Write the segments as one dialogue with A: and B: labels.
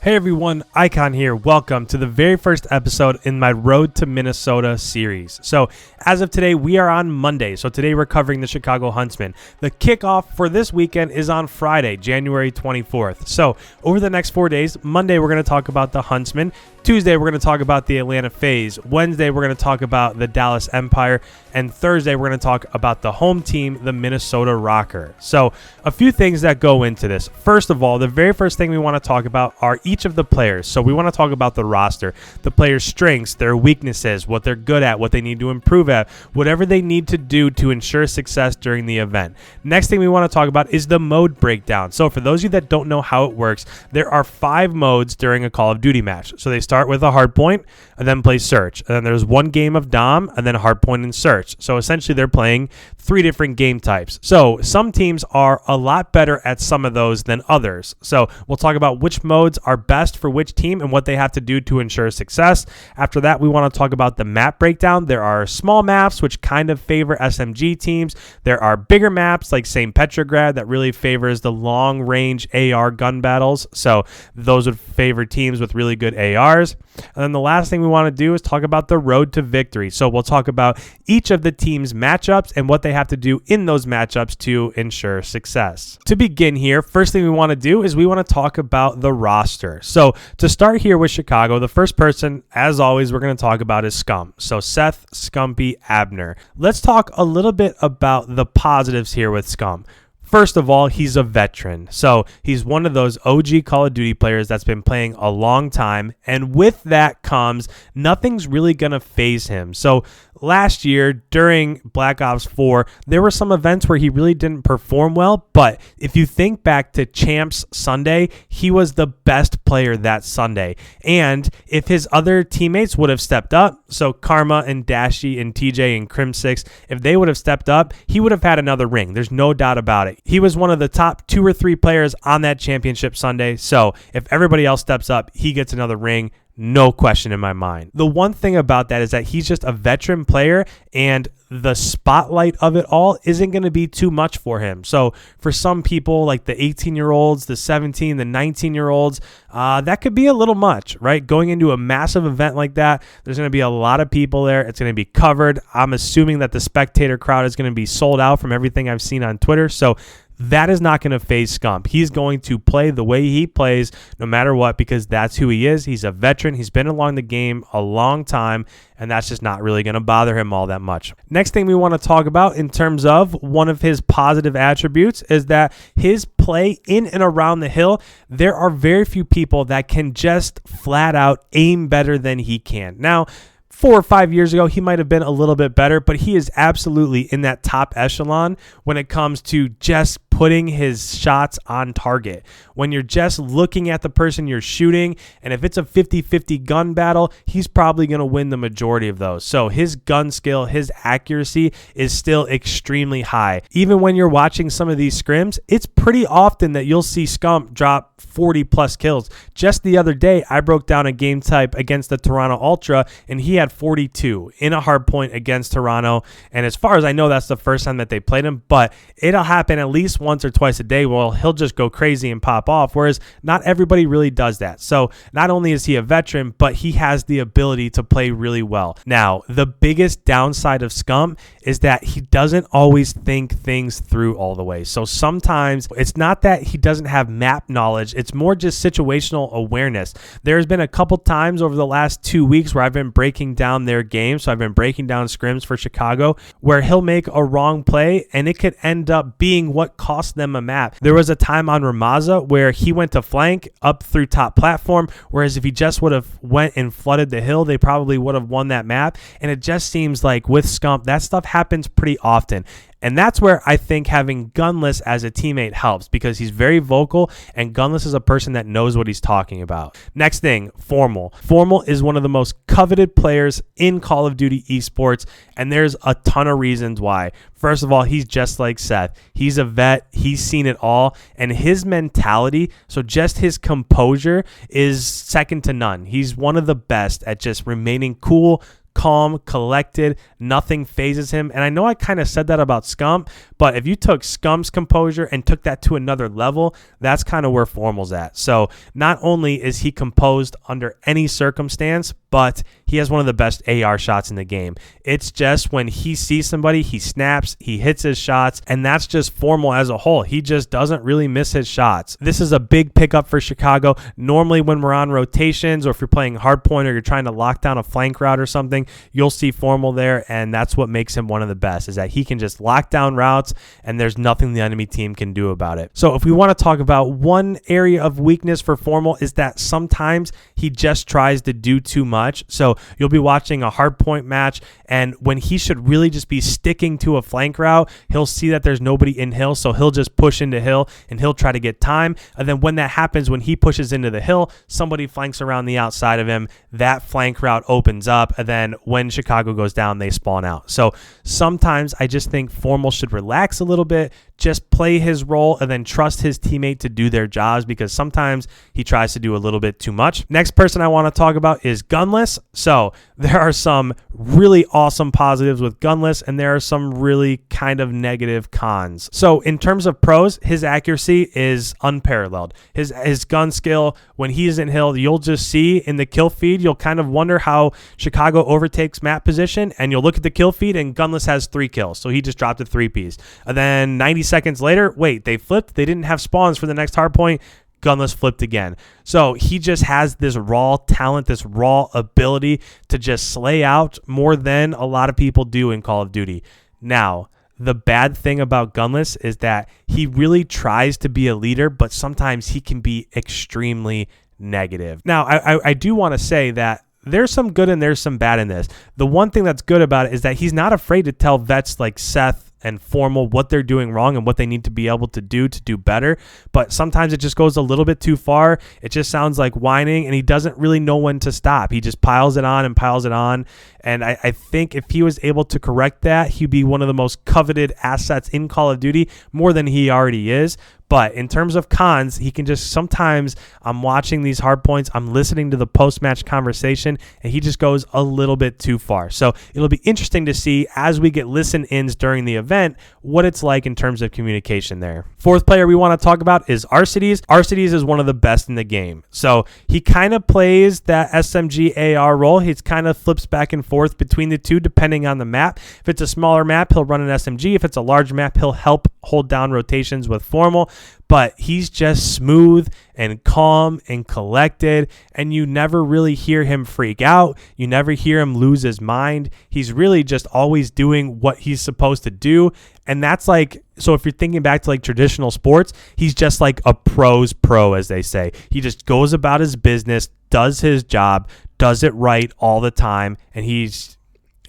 A: Hey everyone, Icon here. Welcome to the very first episode in my Road to Minnesota series. So as of today, we are on Monday. So today we're covering the Chicago Huntsmen. The kickoff for this weekend is on Friday, January 24th. So over the next 4 days, Monday we're going to talk about the Huntsmen. Tuesday we're going to talk about the Atlanta FaZe. Wednesday we're going to talk about the Dallas Empire. And Thursday we're going to talk about the home team, the Minnesota Rocker. So a few things that go into this. First of all, the very first thing we want to talk about are each of the players. So we want to talk about the roster, the players' strengths, their weaknesses, what they're good at, what they need to improve at, whatever they need to do to ensure success during the event. Next thing we want to talk about is the mode breakdown. So for those of you that don't know how it works, there are 5 modes during a Call of Duty match. So they start with a hardpoint and then play search. And then there's one game of Dom and then hardpoint and search. So essentially they're playing 3 different game types. So some teams are a lot better at some of those than others. So we'll talk about which modes are best for which team and what they have to do to ensure success. After that, we want to talk about the map breakdown. There are small maps which kind of favor SMG teams. There are bigger maps like St. Petrograd that really favors the long range AR gun battles. So those would favor teams with really good ARs. And then the last thing we want to do is talk about the road to victory. So we'll talk about each of the team's matchups and what they have to do in those matchups to ensure success. To begin here, first thing we want to do is we want to talk about the roster. So to start here with Chicago, the first person, as always, we're going to talk about is Scum. So Seth Scumpy Abner. Let's talk a little bit about the positives here with Scum. First of all, he's a veteran. So he's one of those OG Call of Duty players that's been playing a long time. And with that comes nothing's really going to phase him. So last year during Black Ops 4, there were some events where he really didn't perform well. But if you think back to Champs Sunday, he was the best player that Sunday. And if his other teammates would have stepped up, so Karma and Dashy and TJ and Crim6, if they would have stepped up, he would have had another ring. There's no doubt about it. He was one of the top 2 or 3 players on that championship Sunday. So if everybody else steps up, he gets another ring. No question in my mind. The one thing about that is that he's just a veteran player and the spotlight of it all isn't going to be too much for him. So for some people like the 18-year-olds, the 17, the 19-year-olds, that could be a little much, right? Going into a massive event like that, there's going to be a lot of people there. It's going to be covered. I'm assuming that the spectator crowd is going to be sold out from everything I've seen on Twitter. So that is not going to phase Scump. He's going to play the way he plays no matter what because that's who he is. He's a veteran. He's been along the game a long time, and that's just not really going to bother him all that much. Next thing we want to talk about in terms of one of his positive attributes is that his play in and around the hill, there are very few people that can just flat out aim better than he can. Now, 4 or 5 years ago, he might have been a little bit better, but he is absolutely in that top echelon when it comes to just putting his shots on target. When you're just looking at the person you're shooting, and if it's a 50-50 gun battle, he's probably going to win the majority of those. So his gun skill, his accuracy is still extremely high. Even when you're watching some of these scrims, it's pretty often that you'll see Scump drop 40 plus kills. Just the other day, I broke down a game type against the Toronto Ultra, and he had 42 in a hard point against Toronto. And as far as I know, that's the first time that they played him, but it'll happen at least once or twice a day. Well, he'll just go crazy and pop off, whereas not everybody really does that. So not only is he a veteran, but he has the ability to play really well. Now, the biggest downside of Scump is that he doesn't always think things through all the way. So sometimes it's not that he doesn't have map knowledge, it's more just situational awareness. There's been a couple times over the last 2 weeks where I've been breaking down their game. So I've been breaking down scrims for Chicago where he'll make a wrong play and it could end up being what cost them a map. There was a time on Ramaza where he went to flank up through top platform, whereas if he just would have went and flooded the hill, they probably would have won that map. And it just seems like with Scump, that stuff happens pretty often. And that's where I think having Gunless as a teammate helps because he's very vocal and Gunless is a person that knows what he's talking about. Next thing, Formal. Formal is one of the most coveted players in Call of Duty esports, and there's a ton of reasons why. First of all, he's just like Seth. He's a vet. He's seen it all, and his mentality, so just his composure, is second to none. He's one of the best at just remaining cool, calm, collected, nothing phases him. And I know I kind of said that about Scump, but if you took Scump's composure and took that to another level, that's kind of where Formal's at. So not only is he composed under any circumstance, but he has one of the best AR shots in the game. It's just when he sees somebody, he snaps, he hits his shots, and that's just Formal as a whole. He just doesn't really miss his shots. This is a big pickup for Chicago. Normally when we're on rotations or if you're playing hardpoint or you're trying to lock down a flank route or something, you'll see Formal there, and that's what makes him one of the best, is that he can just lock down routes and there's nothing the enemy team can do about it. So if we want to talk about one area of weakness for Formal, is that sometimes he just tries to do too much. So you'll be watching a hardpoint match, and when he should really just be sticking to a flank route, he'll see that there's nobody in hill, so he'll just push into hill and he'll try to get time. And then when that happens, when he pushes into the hill, somebody flanks around the outside of him, that flank route opens up, and then when Chicago goes down, they spawn out. So sometimes I just think Formal should relax a little bit, just play his role, and then trust his teammate to do their jobs, because sometimes he tries to do a little bit too much. Next person I want to talk about is Gunless. So there are some really awesome positives with Gunless, and there are some really kind of negative cons. So in terms of pros, his accuracy is unparalleled. His gun skill, when he's in hill, you'll just see in the kill feed, you'll kind of wonder how Chicago overtakes map position, and you'll look at the kill feed and Gunless has 3 kills. So he just dropped a 3-piece. And then 90 seconds later, wait, they flipped. They didn't have spawns for the next hard point. Gunless flipped again. So he just has this raw talent, this raw ability to just slay out more than a lot of people do in Call of Duty. Now, the bad thing about Gunless is that he really tries to be a leader, but sometimes he can be extremely negative. Now, I do want to say that there's some good and there's some bad in this. The one thing that's good about it is that he's not afraid to tell vets like Seth and Formal what they're doing wrong and what they need to be able to do better. But sometimes it just goes a little bit too far. It just sounds like whining, and he doesn't really know when to stop. He just piles it on and piles it on. And I think if he was able to correct that, he'd be one of the most coveted assets in Call of Duty, more than he already is. But in terms of cons, he can just sometimes, I'm watching these hard points, I'm listening to the post-match conversation, and he just goes a little bit too far. So it'll be interesting to see as we get listen-ins during the event what it's like in terms of communication there. Fourth player we want to talk about is Arcides. Arcides is one of the best in the game. So he kind of plays that SMG AR role. He kind of flips back and forth between the two depending on the map. If it's a smaller map, he'll run an SMG. If it's a large map, he'll help hold down rotations with Formal. But he's just smooth and calm and collected, and you never really hear him freak out. You never hear him lose his mind. He's really just always doing what he's supposed to do. And that's like, so if you're thinking back to like traditional sports, he's just like a pro's pro, as they say. He just goes about his business, does his job, does it right all the time, and he's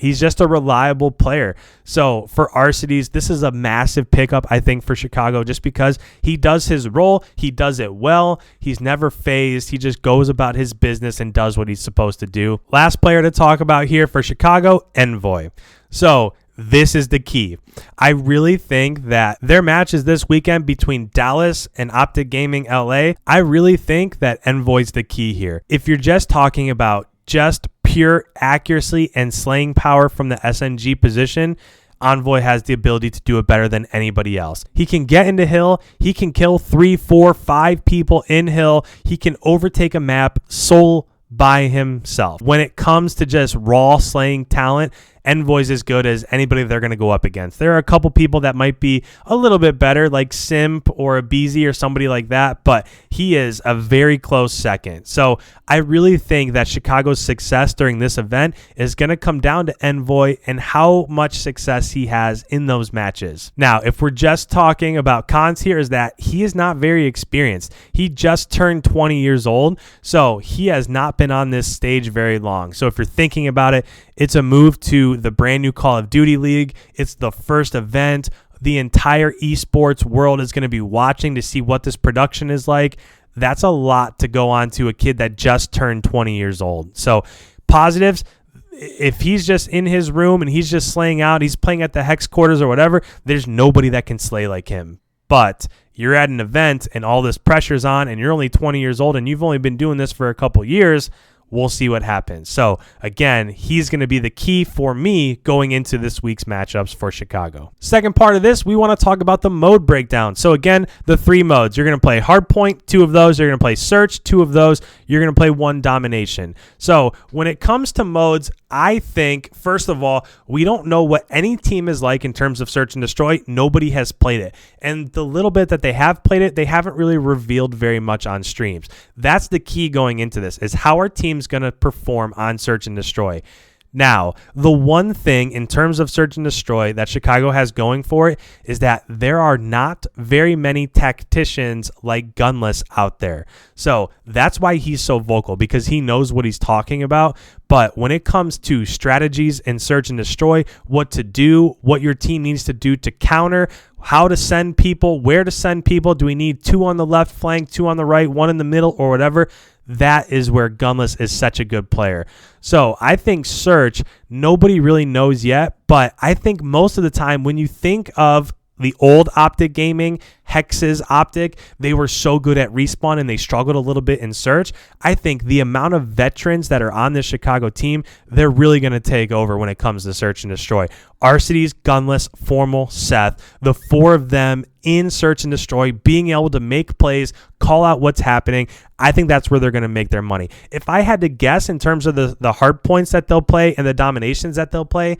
A: just a reliable player. So for Arcides, this is a massive pickup, I think, for Chicago, just because he does his role. He does it well. He's never phased. He just goes about his business and does what he's supposed to do. Last player to talk about here for Chicago, Envoy. So this is the key. I really think that their match is this weekend between Dallas and Optic Gaming LA. I really think that Envoy's the key here. If you're just talking about just pure accuracy and slaying power from the SMG position, Envoy has the ability to do it better than anybody else. He can get into hill. He can kill 3, 4, 5 people in hill. He can overtake a map sole by himself. When it comes to just raw slaying talent, Envoy's as good as anybody they're going to go up against. There are a couple people that might be a little bit better, like Simp or a BZ or somebody like that, but he is a very close second. So I really think that Chicago's success during this event is going to come down to Envoy and how much success he has in those matches. Now, if we're just talking about cons here, is that he is not very experienced. He just turned 20 years old, so he has not been on this stage very long. So if you're thinking about it, it's a move to the brand new Call of Duty League. It's the first event. The entire esports world is going to be watching to see what this production is like. That's a lot to go on to a kid that just turned 20 years old. So positives, if he's just in his room and he's just slaying out, he's playing at the hex quarters or whatever, there's nobody that can slay like him. But you're at an event and all this pressure's on and you're only 20 years old and you've only been doing this for a couple years. we'll see what happens. So again, he's going to be the key for me going into this week's matchups for Chicago. Second part of this, we want to talk about the mode breakdown. So again, the 3 modes. You're going to play hardpoint, 2 of those. You're going to play search, 2 of those. You're going to play 1 domination. So when it comes to modes, I think, first of all, we don't know what any team is like in terms of search and destroy. Nobody has played it. And the little bit that they have played it, they haven't really revealed very much on streams. That's the key going into this, is how our team's going to perform on search and destroy. Now, the one thing in terms of search and destroy that Chicago has going for it is that there are not very many tacticians like Gunless out there. So that's why he's so vocal, because he knows what he's talking about. But when it comes to strategies in search and destroy, what to do, what your team needs to do to counter, how to send people, where to send people, do we need 2 on the left flank, 2 on the right, 1 in the middle, or whatever, that is where Gunless is such a good player. So I think search, nobody really knows yet, but I think most of the time when you think of the old Optic Gaming, Hex's Optic, they were so good at respawn and they struggled a little bit in search. I think the amount of veterans that are on this Chicago team, they're really going to take over when it comes to search and destroy. Arcides, Gunless, Formal, Seth, the 4 of them in search and destroy, being able to make plays, call out what's happening. I think that's where they're going to make their money. If I had to guess in terms of the hard points that they'll play and the dominations that they'll play,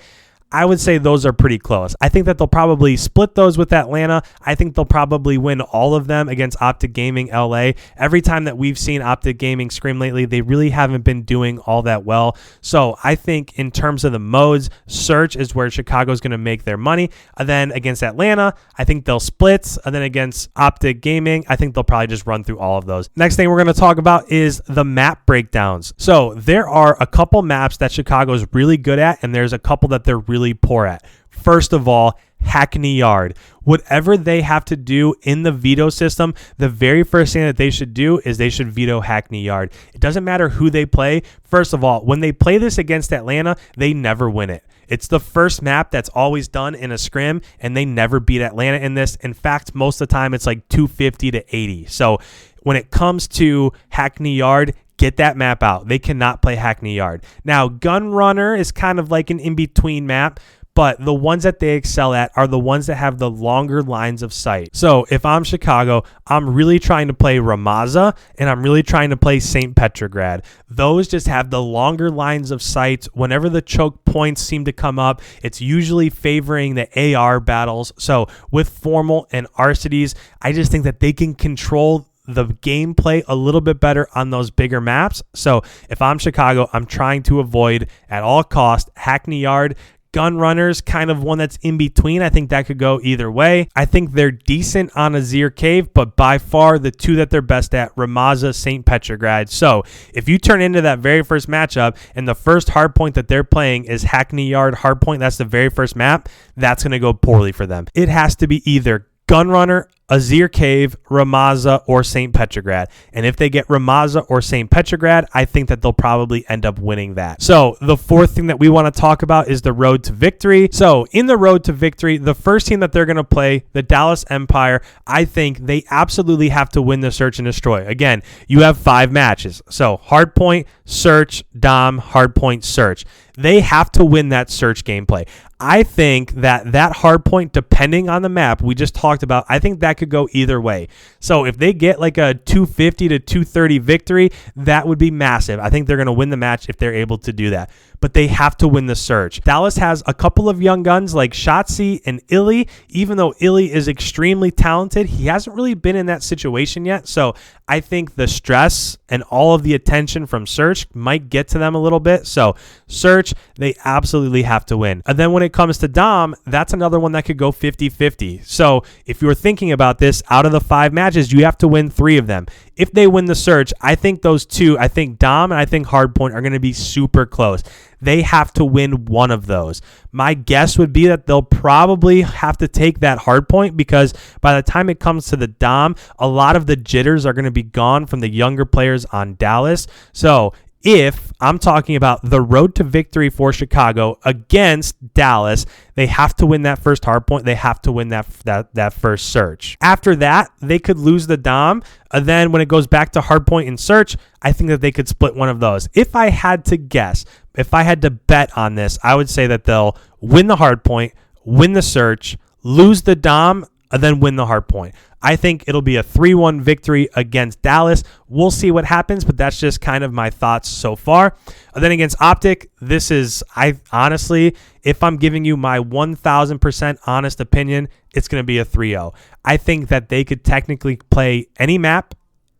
A: I would say those are pretty close. I think that they'll probably split those with Atlanta. I think they'll probably win all of them against Optic Gaming LA. Every time that we've seen Optic Gaming scrim lately, they really haven't been doing all that well. So I think in terms of the modes, search is where Chicago's going to make their money. And then against Atlanta, I think they'll split. And then against Optic Gaming, I think they'll probably just run through all of those. Next thing we're going to talk about is the map breakdowns. So there are a couple maps that Chicago's really good at, and there's a couple that they're really poor at. First of all, Hackney Yard. Whatever they have to do in the veto system, the very first thing that they should do is they should veto Hackney Yard. It doesn't matter who they play. First of all, when they play this against Atlanta, they never win it. It's the first map that's always done in a scrim, and they never beat Atlanta in this. In fact, most of the time it's like 250 to 80. So when it comes to Hackney Yard, get that map out. They cannot play Hackney Yard. Now, Gun Runner is kind of like an in-between map, but the ones that they excel at are the ones that have the longer lines of sight. So if I'm Chicago, I'm really trying to play Ramaza, and I'm really trying to play St. Petrograd. Those just have the longer lines of sight. Whenever the choke points seem to come up, it's usually favoring the AR battles. So with Formal and Arcides, I just think that they can control the gameplay a little bit better on those bigger maps. So if I'm Chicago, I'm trying to avoid at all cost Hackney Yard. Gun Runner's kind of one that's in between. I think that could go either way. I think they're decent on Azir Cave, but by far the 2 that they're best at, Ramaza, St. Petrograd. So if you turn into that very first matchup and the first hardpoint that they're playing is Hackney Yard hardpoint, that's the very first map, that's going to go poorly for them. It has to be either Gun Runner, Azir Cave, Ramaza, or St. Petrograd. And if they get Ramaza or St. Petrograd, I think that they'll probably end up winning that. So the fourth thing that we want to talk about is the road to victory. So in the road to victory, the first team that they're going to play, the Dallas Empire, I think they absolutely have to win the search and destroy. Again, you have 5 matches. So hardpoint, search, dom, hardpoint, search. They have to win that search gameplay. I think that hard point, depending on the map we just talked about, I think that could go either way. So if they get like a 250 to 230 victory, that would be massive. I think they're going to win the match if they're able to do that. But they have to win the search. Dallas has a couple of young guns like Shotzi and Illy. Even though Illy is extremely talented, he hasn't really been in that situation yet. So I think the stress and all of the attention from search might get to them a little bit. So search, they absolutely have to win. And then when it comes to dom, that's another one that could go 50-50. So if you're thinking about this, out of the 5 matches, you have to win 3 of them. If they win the search, I think those 2, I think dom and I think hardpoint are going to be super close. They have to win one of those. My guess would be that they'll probably have to take that hardpoint, because by the time it comes to the dom, a lot of the jitters are going to be gone from the younger players on Dallas. So if I'm talking about the road to victory for Chicago against Dallas, they have to win that first hard point. They have to win that first search. After that, they could lose the dom. And then when it goes back to hard point and search, I think that they could split one of those. If I had to guess, if I had to bet on this, I would say that they'll win the hard point, win the search, lose the dom, and then win the hard point. I think it'll be a 3-1 victory against Dallas. We'll see what happens, but that's just kind of my thoughts so far. And then against Optic, I honestly, if I'm giving you my 1,000% honest opinion, it's going to be a 3-0. I think that they could technically play any map,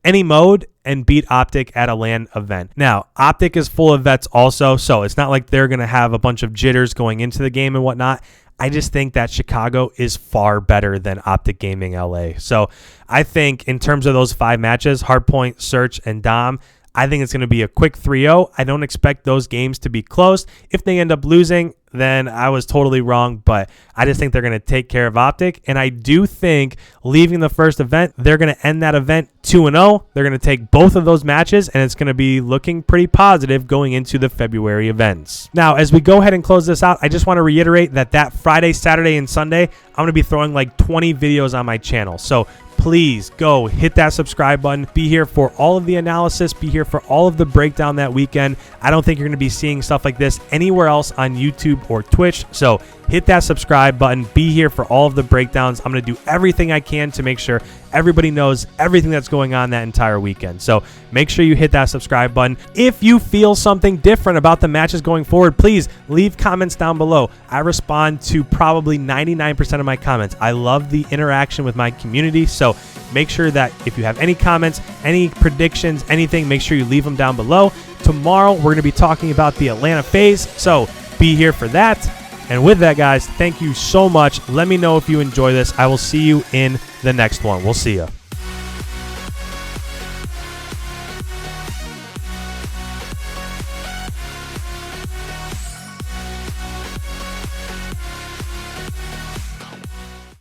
A: any mode, and beat Optic at a LAN event. Now, Optic is full of vets also, so it's not like they're going to have a bunch of jitters going into the game and whatnot. I just think that Chicago is far better than Optic Gaming LA. So I think in terms of those 5 matches, Hardpoint, Search, and Dom, I think it's going to be a quick 3-0. I don't expect those games to be close. If they end up losing, then I was totally wrong, but I just think they're going to take care of Optic. And I do think leaving the first event, they're going to end that event 2-0. They're going to take both of those matches, and it's going to be looking pretty positive going into the February events. Now, as we go ahead and close this out, I just want to reiterate that Friday, Saturday, and Sunday, I'm going to be throwing like 20 videos on my channel. So please go hit that subscribe button. Be here for all of the analysis. Be here for all of the breakdown that weekend. I don't think you're going to be seeing stuff like this anywhere else on YouTube or Twitch. So hit that subscribe button. Be here for all of the breakdowns. I'm going to do everything I can to make sure everybody knows everything that's going on that entire weekend. So make sure you hit that subscribe button. If you feel something different about the matches going forward, please leave comments down below. I respond to probably 99% of my comments. I love the interaction with my community. So make sure that if you have any comments, any predictions, anything, make sure you leave them down below. Tomorrow, we're going to be talking about the Atlanta phase. So be here for that. And with that, guys, thank you so much. Let me know if you enjoy this. I will see you in the next one. We'll see you.